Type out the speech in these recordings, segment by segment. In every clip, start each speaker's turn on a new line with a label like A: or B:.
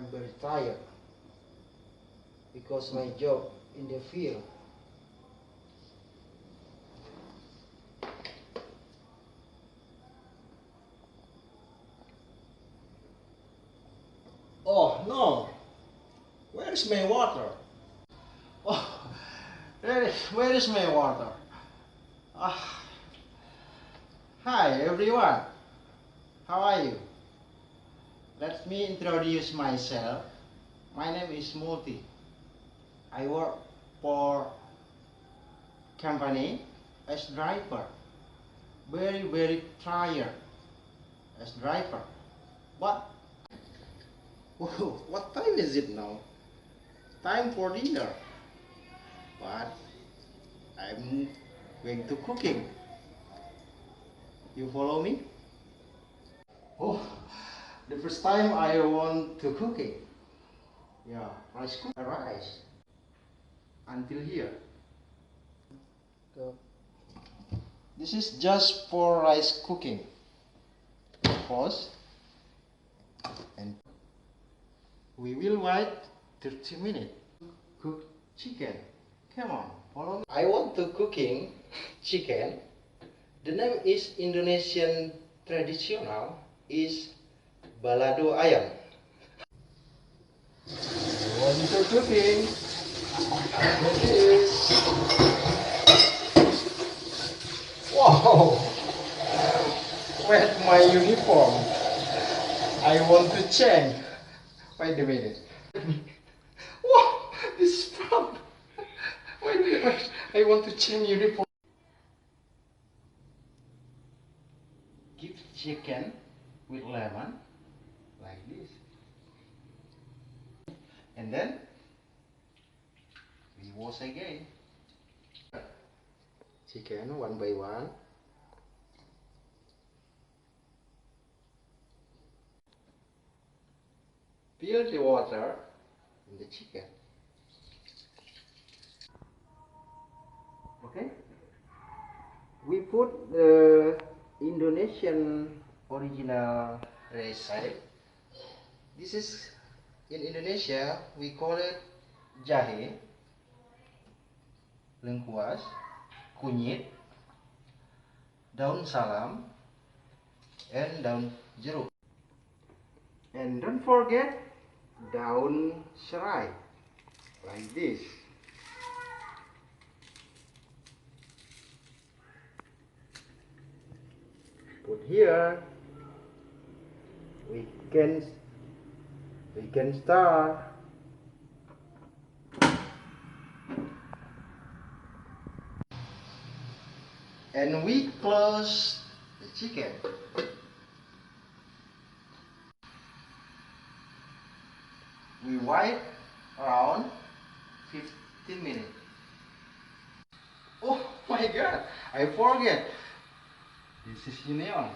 A: I'm very tired because my job in the field. Oh no! Where is my water? Oh, where is my water? Ah, hi everyone. How are you? Let me introduce myself. My name is Multi. I work for company as driver. Very tired as driver. But what time is it now? Time for dinner. But I'm going to cooking. You follow me? Oh, the first time I want to cooking. Yeah, rice. Until here. Go. This is just for rice cooking. Pause. And we will wait 30 minutes. Cook chicken. Come on, follow me. I want to cooking chicken. The name is Indonesian traditional is balado ayam. I want to cooking. Wow! Where's my uniform? I want to change. Wait a minute. Wow! This is proud. Wait a minute. I want to change uniform. Give chicken with lemon like this. And then we wash again. Chicken one by one. Fill the water in the chicken. Okay. We put the Indonesian original recipe. This is in Indonesia we call it jahe, lengkuas, kunyit, daun salam, and daun jeruk. And don't forget daun serai, like this. Put here. We can start. And we close the chicken. We wait around 15 minutes. Oh my god, I forget. This is union.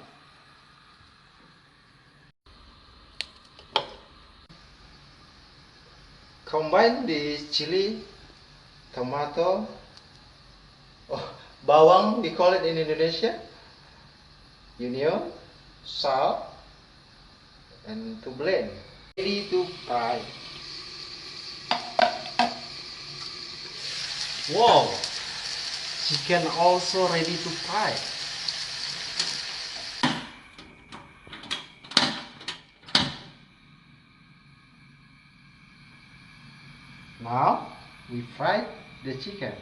A: Combine this chili, tomato, bawang we call it in Indonesia, union, salt, and to blend. Ready to fry. Wow! Chicken also ready to fry. Now we fry the chicken.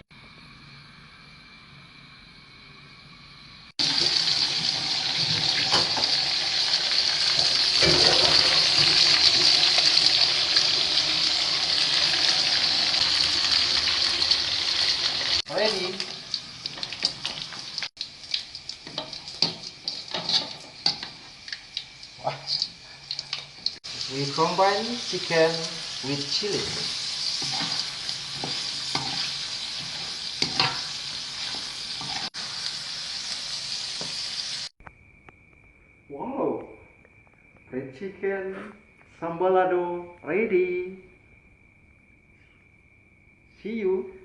A: Ready. We combine chicken with chili. Wow! Fried chicken, sambal lado ready. See you.